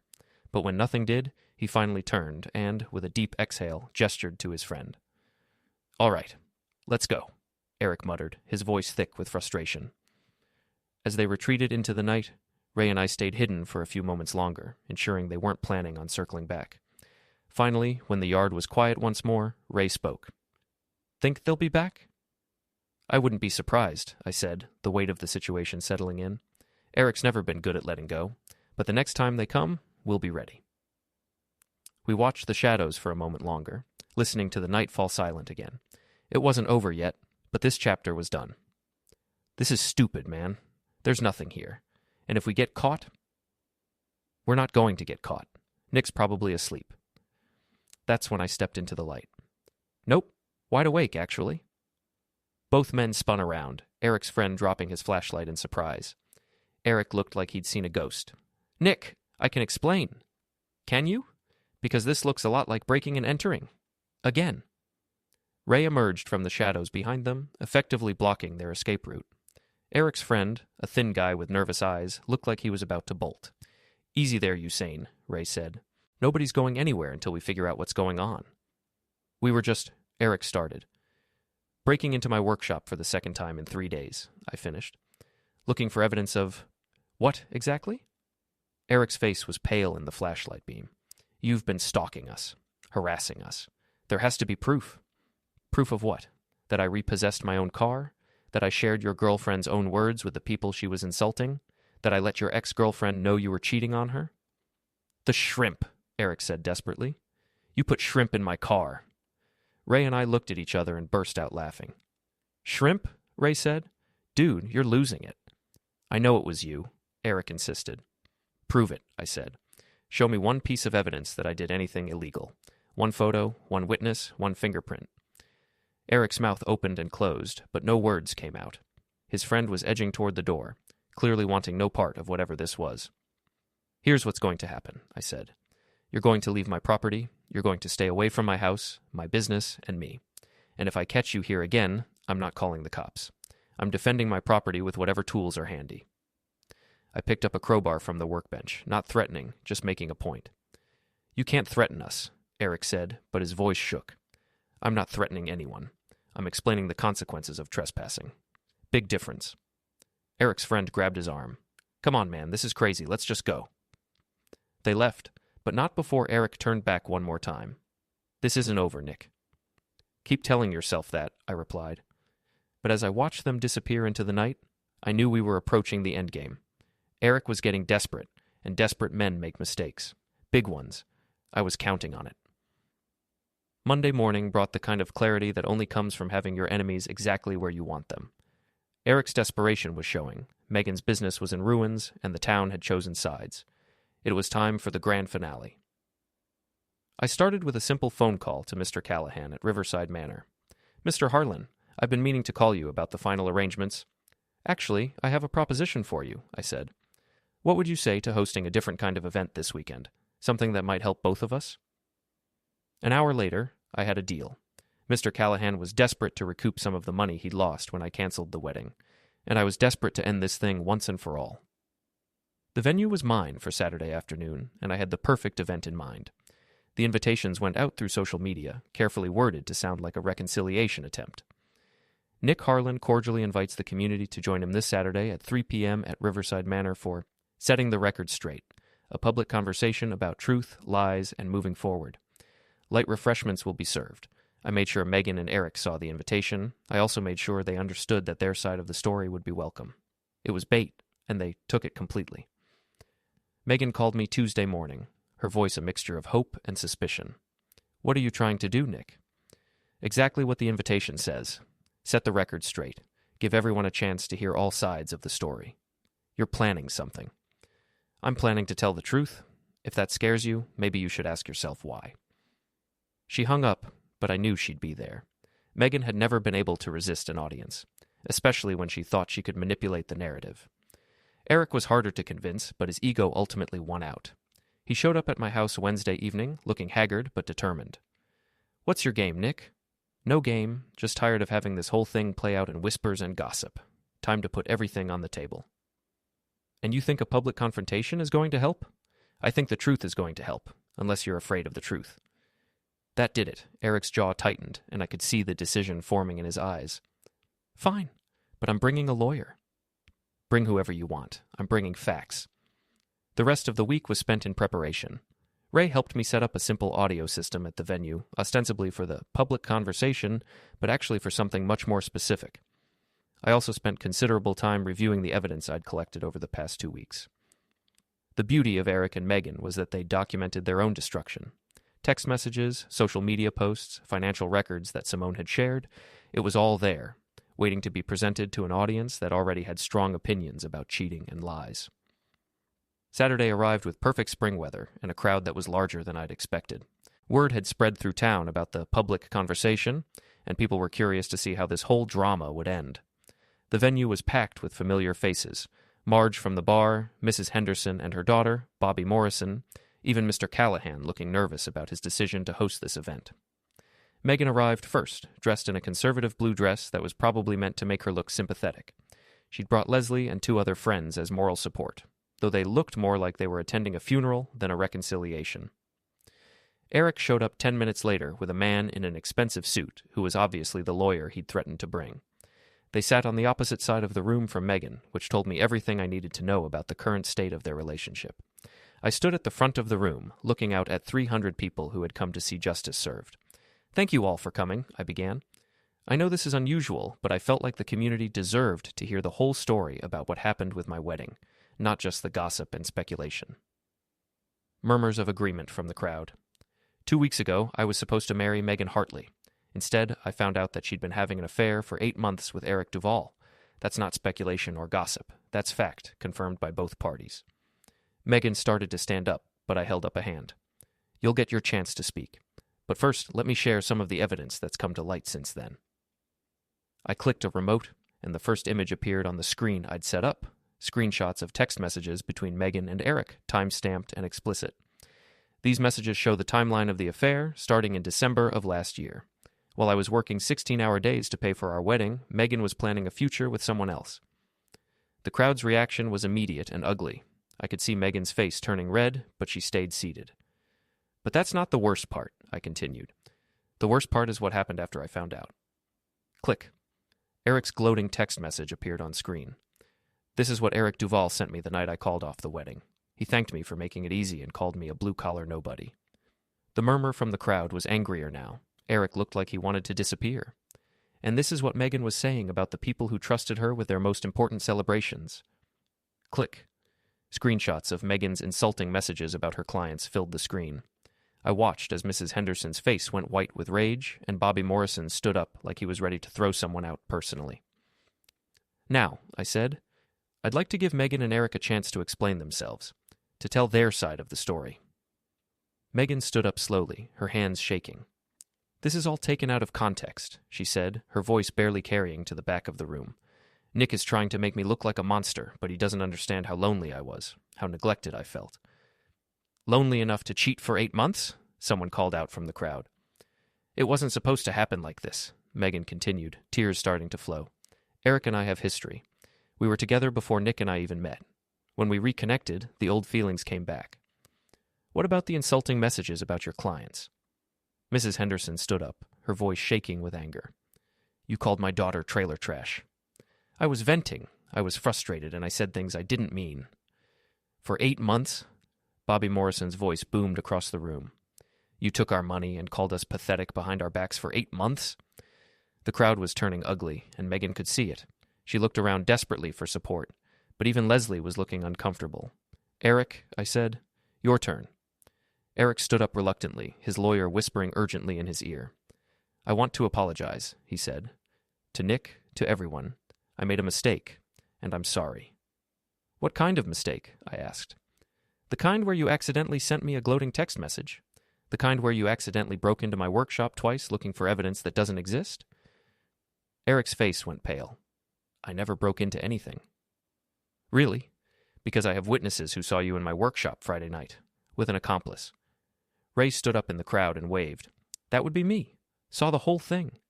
But when nothing did, he finally turned and, with a deep exhale, gestured to his friend. "All right, let's go," Eric muttered, his voice thick with frustration. As they retreated into the night, Ray and I stayed hidden for a few moments longer, ensuring they weren't planning on circling back. Finally, when the yard was quiet once more, Ray spoke. "Think they'll be back?" "I wouldn't be surprised," I said, the weight of the situation settling in. "Eric's never been good at letting go, but the next time they come, we'll be ready." We watched the shadows for a moment longer, listening to the night fall silent again. It wasn't over yet, but this chapter was done. This is stupid, man. There's nothing here. And if we get caught, we're not going to get caught. Nick's probably asleep. That's when I stepped into the light. Nope, wide awake, actually. Both men spun around, Eric's friend dropping his flashlight in surprise. Eric looked like he'd seen a ghost. Nick, I can explain. Can you? Because this looks a lot like breaking and entering. Again. Ray emerged from the shadows behind them, effectively blocking their escape route. Eric's friend, a thin guy with nervous eyes, looked like he was about to bolt. Easy there, Usain, Ray said. Nobody's going anywhere until we figure out what's going on. We were just... Eric started. Breaking into my workshop for the second time in 3 days, I finished. Looking for evidence of... What, exactly? Eric's face was pale in the flashlight beam. You've been stalking us, harassing us. There has to be proof. Proof of what? That I repossessed my own car? That I shared your girlfriend's own words with the people she was insulting? That I let your ex-girlfriend know you were cheating on her? The shrimp, Eric said desperately. You put shrimp in my car. Ray and I looked at each other and burst out laughing. Shrimp? Ray said. Dude, you're losing it. I know it was you, Eric insisted. Prove it, I said. Show me one piece of evidence that I did anything illegal. One photo, one witness, one fingerprint. Eric's mouth opened and closed, but no words came out. His friend was edging toward the door, clearly wanting no part of whatever this was. Here's what's going to happen, I said. You're going to leave my property, you're going to stay away from my house, my business, and me. And if I catch you here again, I'm not calling the cops. I'm defending my property with whatever tools are handy. I picked up a crowbar from the workbench, not threatening, just making a point. You can't threaten us, Eric said, but his voice shook. I'm not threatening anyone. I'm explaining the consequences of trespassing. Big difference. Eric's friend grabbed his arm. Come on, man, this is crazy. Let's just go. They left, but not before Eric turned back one more time. This isn't over, Nick. Keep telling yourself that, I replied. But as I watched them disappear into the night, I knew we were approaching the endgame. Eric was getting desperate, and desperate men make mistakes. Big ones. I was counting on it. Monday morning brought the kind of clarity that only comes from having your enemies exactly where you want them. Eric's desperation was showing. Megan's business was in ruins, and the town had chosen sides. It was time for the grand finale. I started with a simple phone call to Mr. Callahan at Riverside Manor. Mr. Harlan, I've been meaning to call you about the final arrangements. Actually, I have a proposition for you, I said. What would you say to hosting a different kind of event this weekend? Something that might help both of us? An hour later, I had a deal. Mr. Callahan was desperate to recoup some of the money he'd lost when I canceled the wedding, and I was desperate to end this thing once and for all. The venue was mine for Saturday afternoon, and I had the perfect event in mind. The invitations went out through social media, carefully worded to sound like a reconciliation attempt. Nick Harlan cordially invites the community to join him this Saturday at 3 p.m. at Riverside Manor for Setting the Record Straight, a public conversation about truth, lies, and moving forward. Light refreshments will be served. I made sure Megan and Eric saw the invitation. I also made sure they understood that their side of the story would be welcome. It was bait, and they took it completely. Megan called me Tuesday morning, her voice a mixture of hope and suspicion. What are you trying to do, Nick? Exactly what the invitation says. Set the record straight. Give everyone a chance to hear all sides of the story. You're planning something. I'm planning to tell the truth. If that scares you, maybe you should ask yourself why. She hung up, but I knew she'd be there. Megan had never been able to resist an audience, especially when she thought she could manipulate the narrative. Eric was harder to convince, but his ego ultimately won out. He showed up at my house Wednesday evening, looking haggard but determined. What's your game, Nick? No game, just tired of having this whole thing play out in whispers and gossip. Time to put everything on the table. And you think a public confrontation is going to help? I think the truth is going to help, unless you're afraid of the truth. That did it. Eric's jaw tightened, and I could see the decision forming in his eyes. Fine, but I'm bringing a lawyer. Bring whoever you want. I'm bringing facts. The rest of the week was spent in preparation. Ray helped me set up a simple audio system at the venue, ostensibly for the public conversation, but actually for something much more specific. I also spent considerable time reviewing the evidence I'd collected over the past 2 weeks. The beauty of Eric and Megan was that they documented their own destruction. Text messages, social media posts, financial records that Simone had shared, it was all there, waiting to be presented to an audience that already had strong opinions about cheating and lies. Saturday arrived with perfect spring weather and a crowd that was larger than I'd expected. Word had spread through town about the public conversation, and people were curious to see how this whole drama would end. The venue was packed with familiar faces: Marge from the bar, Mrs. Henderson and her daughter, Bobby Morrison, even Mr. Callahan looking nervous about his decision to host this event. Megan arrived first, dressed in a conservative blue dress that was probably meant to make her look sympathetic. She'd brought Leslie and 2 other friends as moral support, though they looked more like they were attending a funeral than a reconciliation. Eric showed up 10 minutes later with a man in an expensive suit who was obviously the lawyer he'd threatened to bring. They sat on the opposite side of the room from Megan, which told me everything I needed to know about the current state of their relationship. I stood at the front of the room, looking out at 300 people who had come to see justice served. "Thank you all for coming," I began. "I know this is unusual, but I felt like the community deserved to hear the whole story about what happened with my wedding, not just the gossip and speculation." Murmurs of agreement from the crowd. 2 weeks ago, I was supposed to marry Megan Hartley. Instead, I found out that she'd been having an affair for 8 months with Eric Duvall. That's not speculation or gossip. That's fact, confirmed by both parties. Megan started to stand up, but I held up a hand. "You'll get your chance to speak. But first, let me share some of the evidence that's come to light since then." I clicked a remote, and the first image appeared on the screen I'd set up: screenshots of text messages between Megan and Eric, time-stamped and explicit. These messages show the timeline of the affair, starting in December of last year. While I was working 16-hour days to pay for our wedding, Megan was planning a future with someone else. The crowd's reaction was immediate and ugly. I could see Megan's face turning red, but she stayed seated. "But that's not the worst part," I continued. "The worst part is what happened after I found out." Click. Eric's gloating text message appeared on screen. "This is what Eric Duvall sent me the night I called off the wedding. He thanked me for making it easy and called me a blue-collar nobody." The murmur from the crowd was angrier now. Eric looked like he wanted to disappear. And this is what Megan was saying about the people who trusted her with their most important celebrations. Click. Screenshots of Megan's insulting messages about her clients filled the screen. I watched as Mrs. Henderson's face went white with rage, and Bobby Morrison stood up like he was ready to throw someone out personally. "Now," I said, "I'd like to give Megan and Eric a chance to explain themselves, to tell their side of the story." Megan stood up slowly, her hands shaking. "This is all taken out of context," she said, her voice barely carrying to the back of the room. "Nick is trying to make me look like a monster, but he doesn't understand how lonely I was, how neglected I felt." "Lonely enough to cheat for 8 months?" someone called out from the crowd. "It wasn't supposed to happen like this," Megan continued, tears starting to flow. "Eric and I have history. We were together before Nick and I even met. When we reconnected, the old feelings came back. What about the insulting messages about your clients?" Mrs. Henderson stood up, her voice shaking with anger. "You called my daughter trailer trash." "I was venting. I was frustrated, and I said things I didn't mean." "For 8 months?" Bobby Morrison's voice boomed across the room. "You took our money and called us pathetic behind our backs for 8 months?" The crowd was turning ugly, and Megan could see it. She looked around desperately for support, but even Leslie was looking uncomfortable. "Eric," I said, "your turn." Eric stood up reluctantly, his lawyer whispering urgently in his ear. "I want to apologize," he said. "To Nick, to everyone. I made a mistake, and I'm sorry." "What kind of mistake?" I asked. "The kind where you accidentally sent me a gloating text message? The kind where you accidentally broke into my workshop twice looking for evidence that doesn't exist?" Eric's face went pale. "I never broke into anything." "Really? Because I have witnesses who saw you in my workshop Friday night, with an accomplice." Ray stood up in the crowd and waved. "That would be me. Saw the whole thing."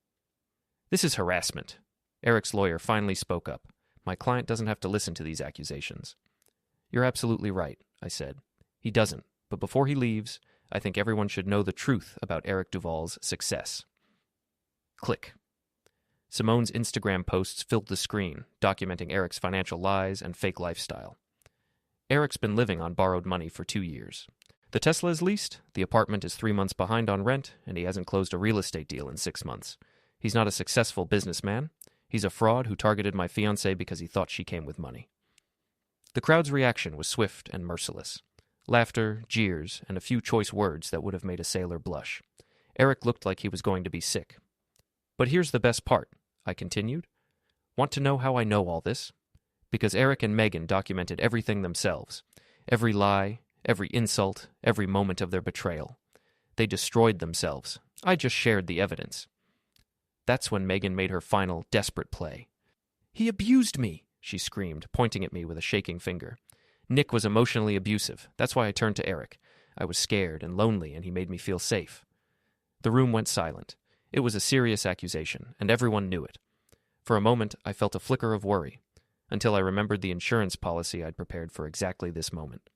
"This is harassment." Eric's lawyer finally spoke up. "My client doesn't have to listen to these accusations." "You're absolutely right," I said. "He doesn't, but before he leaves, I think everyone should know the truth about Eric Duvall's success." Click. Simone's Instagram posts filled the screen, documenting Eric's financial lies and fake lifestyle. Eric's been living on borrowed money for 2 years. The Tesla is leased, the apartment is 3 months behind on rent, and he hasn't closed a real estate deal in 6 months. He's not a successful businessman. He's a fraud who targeted my fiancée because he thought she came with money. The crowd's reaction was swift and merciless. Laughter, jeers, and a few choice words that would have made a sailor blush. Eric looked like he was going to be sick. "But here's the best part," I continued. "Want to know how I know all this? Because Eric and Megan documented everything themselves. Every lie, every insult, every moment of their betrayal. They destroyed themselves. I just shared the evidence." That's when Megan made her final, desperate play. "He abused me," she screamed, pointing at me with a shaking finger. "Nick was emotionally abusive. That's why I turned to Eric. I was scared and lonely, and he made me feel safe." The room went silent. It was a serious accusation, and everyone knew it. For a moment, I felt a flicker of worry, until I remembered the insurance policy I'd prepared for exactly this moment.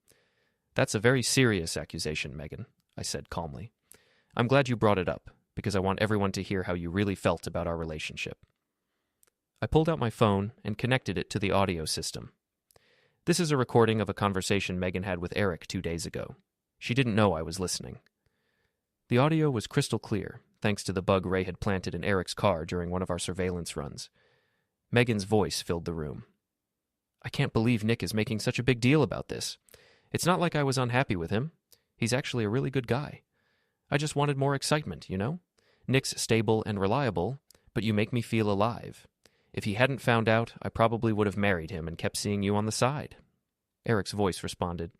"That's a very serious accusation, Megan," I said calmly. "I'm glad you brought it up, because I want everyone to hear how you really felt about our relationship." I pulled out my phone and connected it to the audio system. This is a recording of a conversation Megan had with Eric 2 days ago. She didn't know I was listening. The audio was crystal clear, thanks to the bug Ray had planted in Eric's car during one of our surveillance runs. Megan's voice filled the room. "I can't believe Nick is making such a big deal about this. It's not like I was unhappy with him. He's actually a really good guy. I just wanted more excitement, you know? Nick's stable and reliable, but you make me feel alive. If he hadn't found out, I probably would have married him and kept seeing you on the side." Eric's voice responded.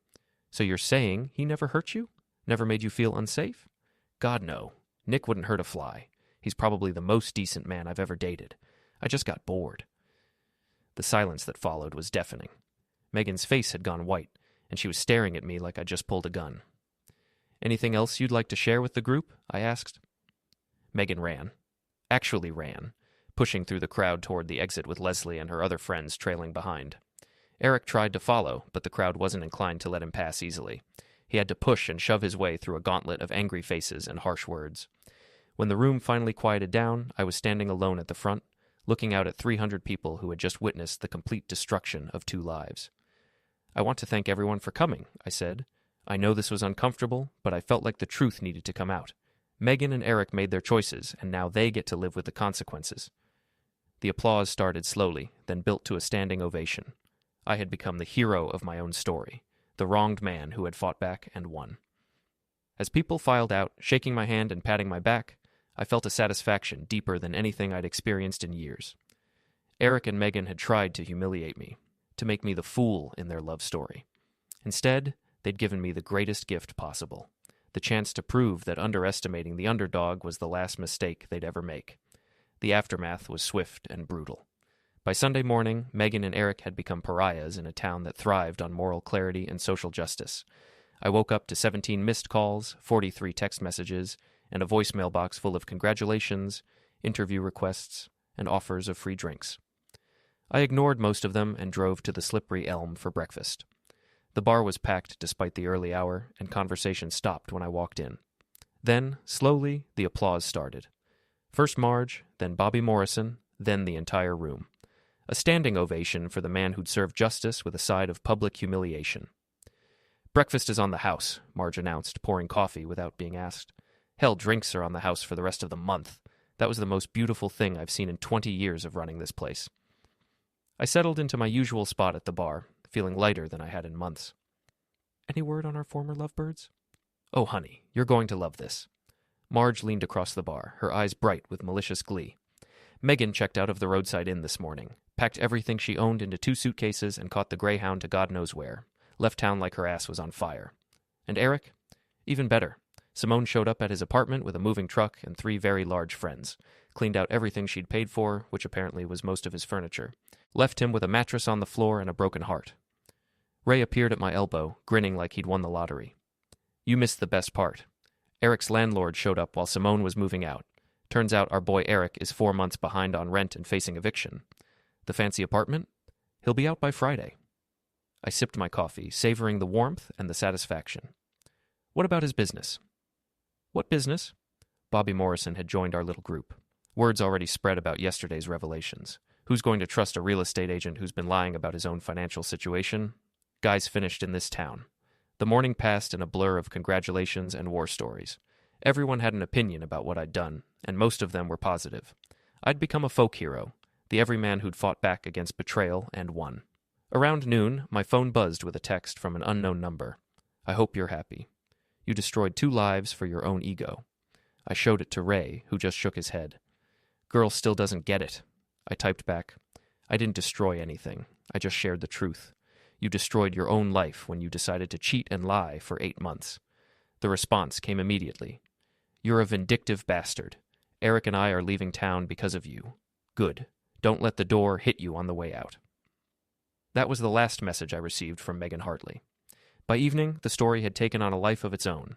"So you're saying he never hurt you? Never made you feel unsafe?" "God, no. Nick wouldn't hurt a fly. He's probably the most decent man I've ever dated. I just got bored." The silence that followed was deafening. Megan's face had gone white, and she was staring at me like I'd just pulled a gun. "Anything else you'd like to share with the group?" I asked. Megan ran. Actually ran, pushing through the crowd toward the exit with Leslie and her other friends trailing behind. Eric tried to follow, but the crowd wasn't inclined to let him pass easily. He had to push and shove his way through a gauntlet of angry faces and harsh words. When the room finally quieted down, I was standing alone at the front, looking out at 300 people who had just witnessed the complete destruction of 2 lives. "I want to thank everyone for coming," I said. "I know this was uncomfortable, but I felt like the truth needed to come out. Megan and Eric made their choices, and now they get to live with the consequences." The applause started slowly, then built to a standing ovation. I had become the hero of my own story, the wronged man who had fought back and won. As people filed out, shaking my hand and patting my back, I felt a satisfaction deeper than anything I'd experienced in years. Eric and Megan had tried to humiliate me, to make me the fool in their love story. Instead, they'd given me the greatest gift possible, the chance to prove that underestimating the underdog was the last mistake they'd ever make. The aftermath was swift and brutal. By Sunday morning, Megan and Eric had become pariahs in a town that thrived on moral clarity and social justice. I woke up to 17 missed calls, 43 text messages, and a voicemail box full of congratulations, interview requests, and offers of free drinks. I ignored most of them and drove to the Slippery Elm for breakfast. The bar was packed despite the early hour, and conversation stopped when I walked in. Then, slowly, the applause started. First Marge, then Bobby Morrison, then the entire room. A standing ovation for the man who'd served justice with a side of public humiliation. "Breakfast is on the house," Marge announced, pouring coffee without being asked. "Hell, drinks are on the house for the rest of the month. That was the most beautiful thing I've seen in 20 years of running this place." I settled into my usual spot at the bar, feeling lighter than I had in months. "Any word on our former lovebirds?" "Oh, honey, you're going to love this." Marge leaned across the bar, her eyes bright with malicious glee. "Megan checked out of the roadside inn this morning, packed everything she owned into 2 suitcases and caught the Greyhound to God knows where. Left town like her ass was on fire. And Eric? Even better. Simone showed up at his apartment with a moving truck and 3 very large friends. Cleaned out everything she'd paid for, which apparently was most of his furniture. Left him with a mattress on the floor and a broken heart." Ray appeared at my elbow, grinning like he'd won the lottery. "You missed the best part. Eric's landlord showed up while Simone was moving out. Turns out our boy Eric is 4 months behind on rent and facing eviction. The fancy apartment? He'll be out by Friday." I sipped my coffee, savoring the warmth and the satisfaction. "What about his business?" "What business?" Bobby Morrison had joined our little group. Words already spread about yesterday's revelations. Who's going to trust a real estate agent who's been lying about his own financial situation? Guys finished in this town. The morning passed in a blur of congratulations and war stories. Everyone had an opinion about what I'd done, and most of them were positive. I'd become a folk hero, the everyman who'd fought back against betrayal and won. Around noon, my phone buzzed with a text from an unknown number. I hope you're happy. You destroyed 2 lives for your own ego. I showed it to Ray, who just shook his head. Girl still doesn't get it. I typed back. I didn't destroy anything. I just shared the truth. You destroyed your own life when you decided to cheat and lie for 8 months. The response came immediately. You're a vindictive bastard. Eric and I are leaving town because of you. Good. Don't let the door hit you on the way out. That was the last message I received from Megan Hartley. By evening, the story had taken on a life of its own.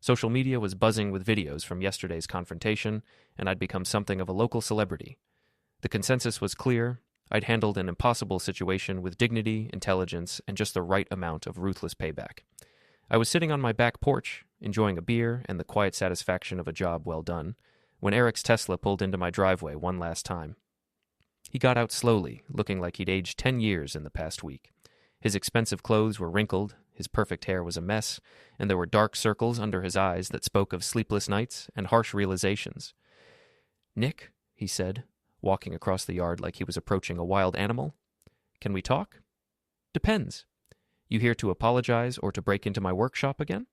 Social media was buzzing with videos from yesterday's confrontation, and I'd become something of a local celebrity. The consensus was clear. I'd handled an impossible situation with dignity, intelligence, and just the right amount of ruthless payback. I was sitting on my back porch, enjoying a beer and the quiet satisfaction of a job well done, when Eric's Tesla pulled into my driveway one last time. He got out slowly, looking like he'd aged 10 years in the past week. His expensive clothes were wrinkled, his perfect hair was a mess, and there were dark circles under his eyes that spoke of sleepless nights and harsh realizations. "Nick," he said, walking across the yard like he was approaching a wild animal. "Can we talk?" "Depends. You here to apologize or to break into my workshop again?"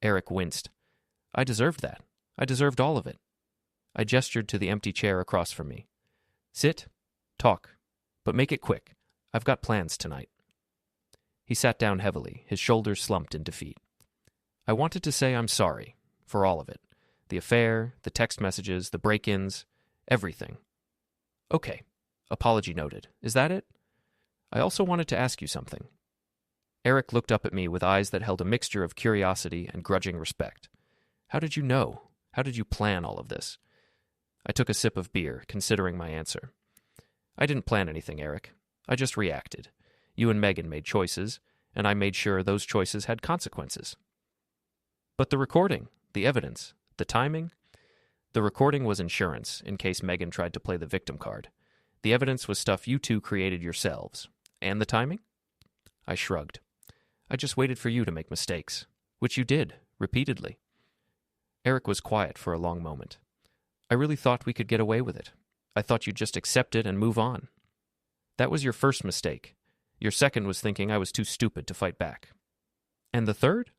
Eric winced. I deserved that. I deserved all of it. I gestured to the empty chair across from me. "Sit. Talk. But make it quick. I've got plans tonight." He sat down heavily, his shoulders slumped in defeat. I wanted to say I'm sorry, for all of it. The affair, the text messages, the break-ins, everything. "Okay. Apology noted. Is that it? I also wanted to ask you something." Eric looked up at me with eyes that held a mixture of curiosity and grudging respect. "How did you know? How did you plan all of this?" I took a sip of beer, considering my answer. "I didn't plan anything, Eric. I just reacted. You and Megan made choices, and I made sure those choices had consequences." "But the recording, the evidence, the timing?" "The recording was insurance, in case Megan tried to play the victim card. The evidence was stuff you two created yourselves. And the timing?" I shrugged. "I just waited for you to make mistakes, which you did, repeatedly." Eric was quiet for a long moment. "I really thought we could get away with it. I thought you'd just accept it and move on." "That was your first mistake. Your second was thinking I was too stupid to fight back." "And the third?"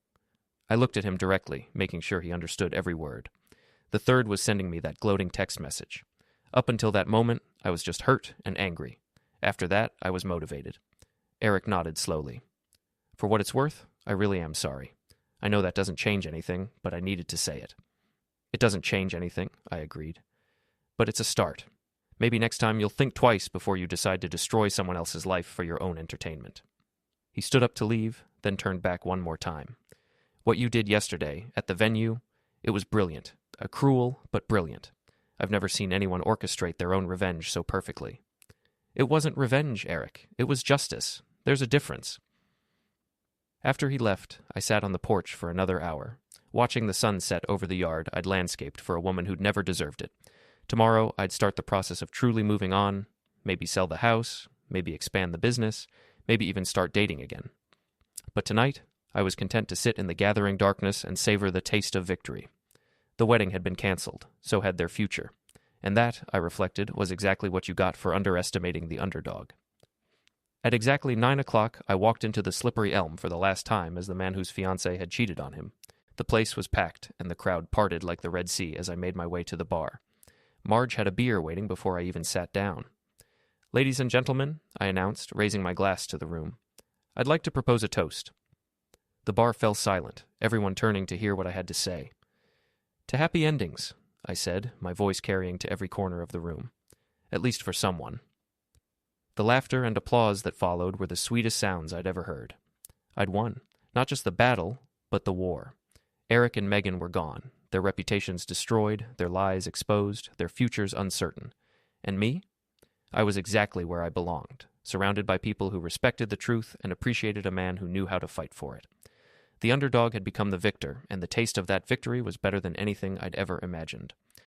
I looked at him directly, making sure he understood every word. "The third was sending me that gloating text message. Up until that moment, I was just hurt and angry. After that, I was motivated." Eric nodded slowly. "For what it's worth, I really am sorry. I know that doesn't change anything, but I needed to say it." "It doesn't change anything," I agreed. "But it's a start. Maybe next time you'll think twice before you decide to destroy someone else's life for your own entertainment." He stood up to leave, then turned back one more time. "What you did yesterday, at the venue, it was brilliant. Cruel, but brilliant. I've never seen anyone orchestrate their own revenge so perfectly." "It wasn't revenge, Eric. It was justice. There's a difference." After he left, I sat on the porch for another hour, watching the sun set over the yard I'd landscaped for a woman who'd never deserved it. Tomorrow, I'd start the process of truly moving on, maybe sell the house, maybe expand the business, maybe even start dating again. But tonight, I was content to sit in the gathering darkness and savor the taste of victory. The wedding had been canceled, so had their future. And that, I reflected, was exactly what you got for underestimating the underdog. At exactly 9 o'clock, I walked into the Slippery Elm for the last time as the man whose fiancée had cheated on him. The place was packed, and the crowd parted like the Red Sea as I made my way to the bar. Marge had a beer waiting before I even sat down. "Ladies and gentlemen," I announced, raising my glass to the room, "I'd like to propose a toast." The bar fell silent, everyone turning to hear what I had to say. "To happy endings," I said, my voice carrying to every corner of the room. "At least for someone." The laughter and applause that followed were the sweetest sounds I'd ever heard. I'd won. Not just the battle, but the war. Eric and Megan were gone, their reputations destroyed, their lies exposed, their futures uncertain. And me? I was exactly where I belonged, surrounded by people who respected the truth and appreciated a man who knew how to fight for it. The underdog had become the victor, and the taste of that victory was better than anything I'd ever imagined.